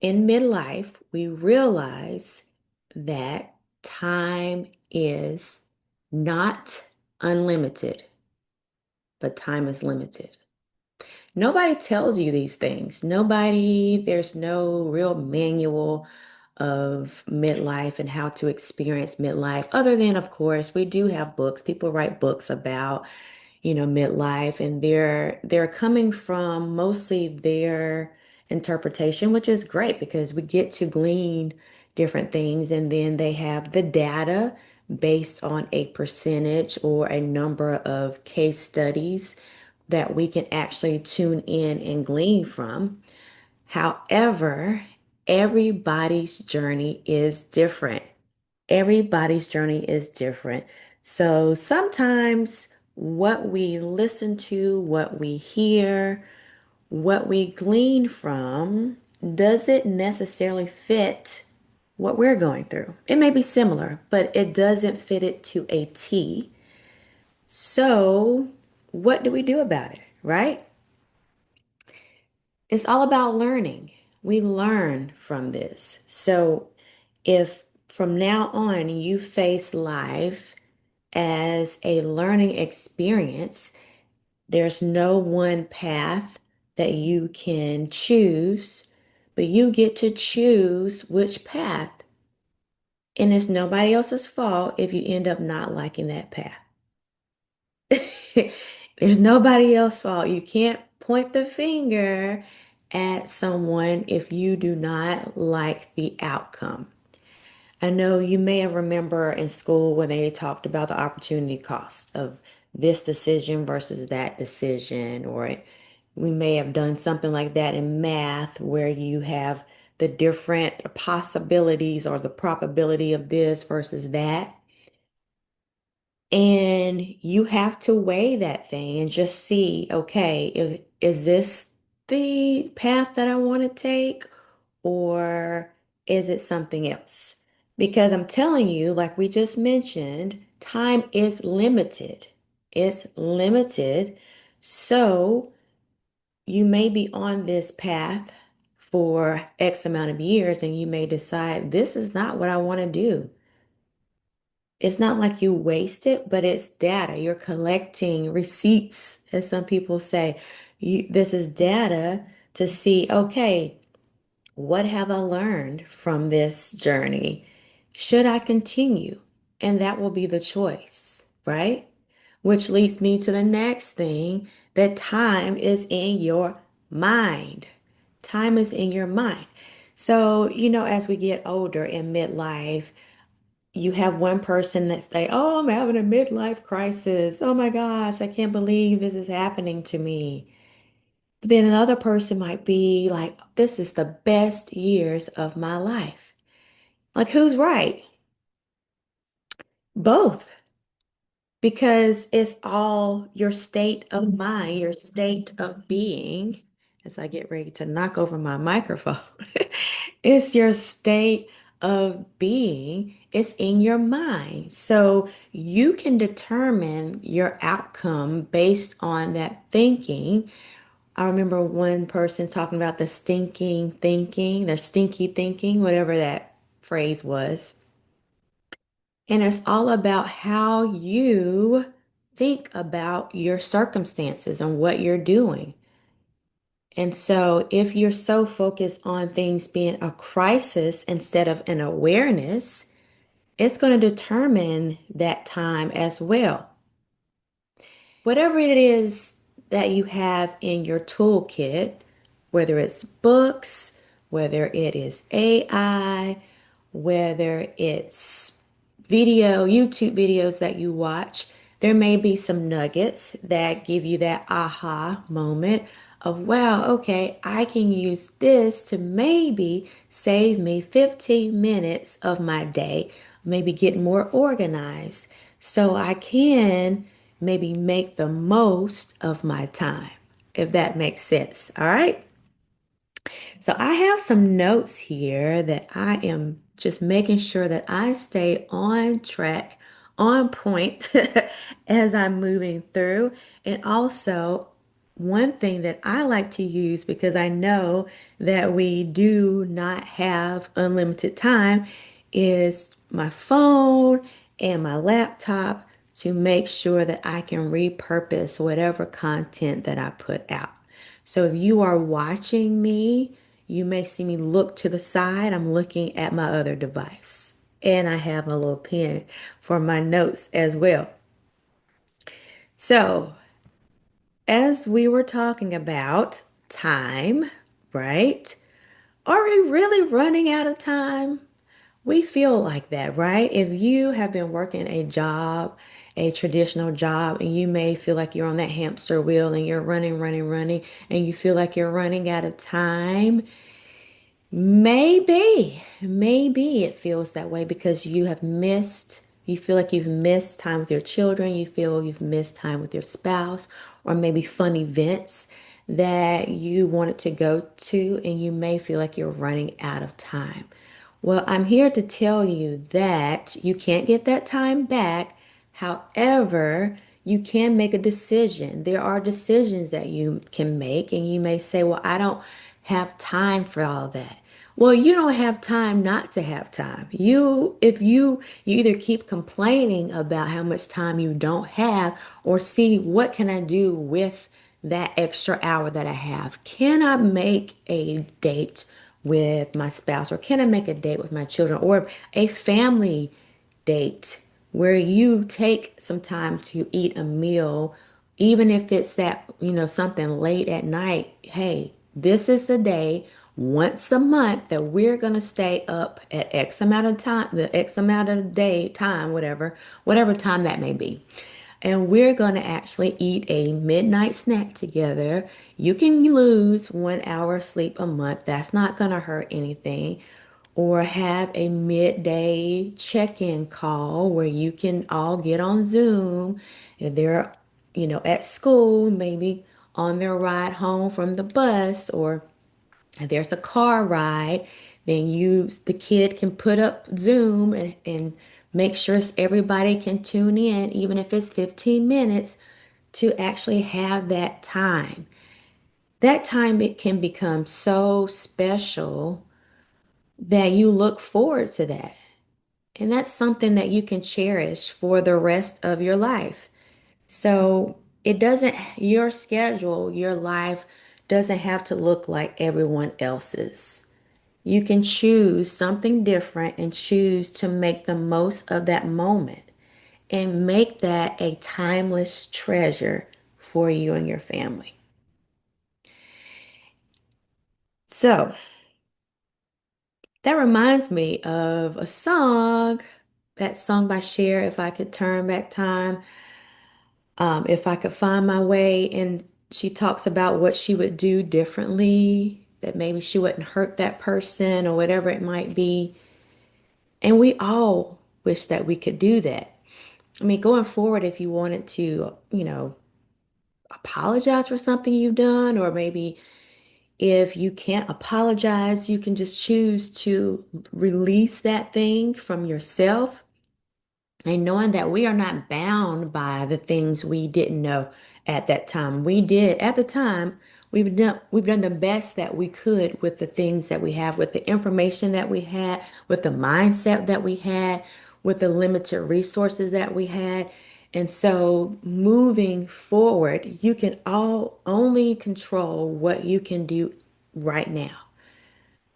In midlife, we realize that time is not unlimited, but time is limited. Nobody tells you these things. There's no real manual of midlife and how to experience midlife, other than, of course, we do have books. People write books about midlife, and they're coming from mostly their interpretation, which is great because we get to glean different things, and then they have the data based on a percentage or a number of case studies that we can actually tune in and glean from. However, everybody's journey is different. Everybody's journey is different. So sometimes what we listen to, what we hear, what we glean from doesn't necessarily fit what we're going through. It may be similar, but it doesn't fit it to a T. So what do we do about it, right? It's all about learning. We learn from this. So if from now on you face life as a learning experience, there's no one path that you can choose, but you get to choose which path. And it's nobody else's fault if you end up not liking that path. There's nobody else's fault. You can't point the finger at someone if you do not like the outcome. I know you may have remember in school when they talked about the opportunity cost of this decision versus that decision, or we may have done something like that in math where you have the different possibilities or the probability of this versus that. And you have to weigh that thing and just see, okay, is this the path that I want to take, or is it something else? Because I'm telling you, like we just mentioned, time is limited. It's limited. So you may be on this path for X amount of years and you may decide this is not what I want to do. It's not like you waste it, but it's data. You're collecting receipts, as some people say. This is data to see, okay, what have I learned from this journey? Should I continue? And that will be the choice, right? Which leads me to the next thing, that time is in your mind. Time is in your mind. So, as we get older in midlife, you have one person that say, "Oh, I'm having a midlife crisis. Oh my gosh, I can't believe this is happening to me." But then another person might be like, "This is the best years of my life." Like, who's right? Both, because it's all your state of mind, your state of being. As I get ready to knock over my microphone, it's your state of being. It's in your mind. So you can determine your outcome based on that thinking. I remember one person talking about the stinking thinking, their stinky thinking, whatever that phrase was. And it's all about how you think about your circumstances and what you're doing. And so, if you're so focused on things being a crisis instead of an awareness, it's going to determine that time as well. Whatever it is that you have in your toolkit, whether it's books, whether it is AI, whether it's YouTube videos that you watch, there may be some nuggets that give you that aha moment of, wow, okay, I can use this to maybe save me 15 minutes of my day, maybe get more organized so I can maybe make the most of my time, if that makes sense. All right. So I have some notes here that I am just making sure that I stay on track, on point as I'm moving through. And also, one thing that I like to use because I know that we do not have unlimited time is my phone and my laptop to make sure that I can repurpose whatever content that I put out. So if you are watching me, you may see me look to the side. I'm looking at my other device. And I have a little pen for my notes as well. So, as we were talking about time, right? Are we really running out of time? We feel like that, right? If you have been working a job, a traditional job, and you may feel like you're on that hamster wheel and you're running, running, running, and you feel like you're running out of time, maybe it feels that way because you feel like you've missed time with your children, you feel you've missed time with your spouse, or maybe fun events that you wanted to go to, and you may feel like you're running out of time. Well, I'm here to tell you that you can't get that time back. However, you can make a decision. There are decisions that you can make, and you may say, well, I don't have time for all that. Well, you don't have time not to have time. If you either keep complaining about how much time you don't have, or see what can I do with that extra hour that I have. Can I make a date with my spouse, or can I make a date with my children, or a family date where you take some time to eat a meal, even if it's that, something late at night. Hey, this is the day once a month that we're going to stay up at X amount of time, the X amount of day time, whatever time that may be. And we're going to actually eat a midnight snack together. You can lose 1 hour sleep a month. That's not going to hurt anything. Or have a midday check-in call where you can all get on Zoom. If they're, at school, maybe on their ride home from the bus, or if there's a car ride, then the kid can put up Zoom and make sure everybody can tune in, even if it's 15 minutes, to actually have that time. That time, it can become so special that you look forward to that. And that's something that you can cherish for the rest of your life. So your schedule, your life doesn't have to look like everyone else's. You can choose something different and choose to make the most of that moment and make that a timeless treasure for you and your family. So that reminds me of a song, that song by Cher, If I Could Turn Back Time, if I could find my way. And she talks about what she would do differently, that maybe she wouldn't hurt that person or whatever it might be. And we all wish that we could do that. I mean, going forward, if you wanted to, apologize for something you've done, or maybe if you can't apologize, you can just choose to release that thing from yourself, and knowing that we are not bound by the things we didn't know at that time. We did at the time, we've done the best that we could with the things that we have, with the information that we had, with the mindset that we had, with the limited resources that we had. And so moving forward, you can all only control what you can do right now.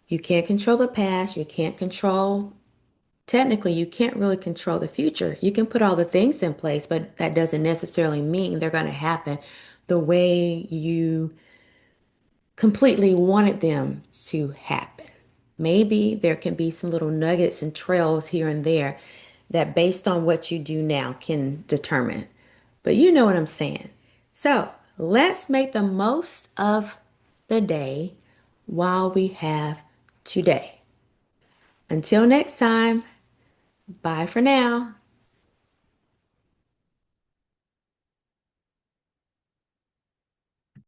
You can't control the past, you can't control technically, you can't really control the future. You can put all the things in place, but that doesn't necessarily mean they're going to happen the way you completely wanted them to happen. Maybe there can be some little nuggets and trails here and there that, based on what you do now, can determine. But you know what I'm saying. So let's make the most of the day while we have today. Until next time, bye for now.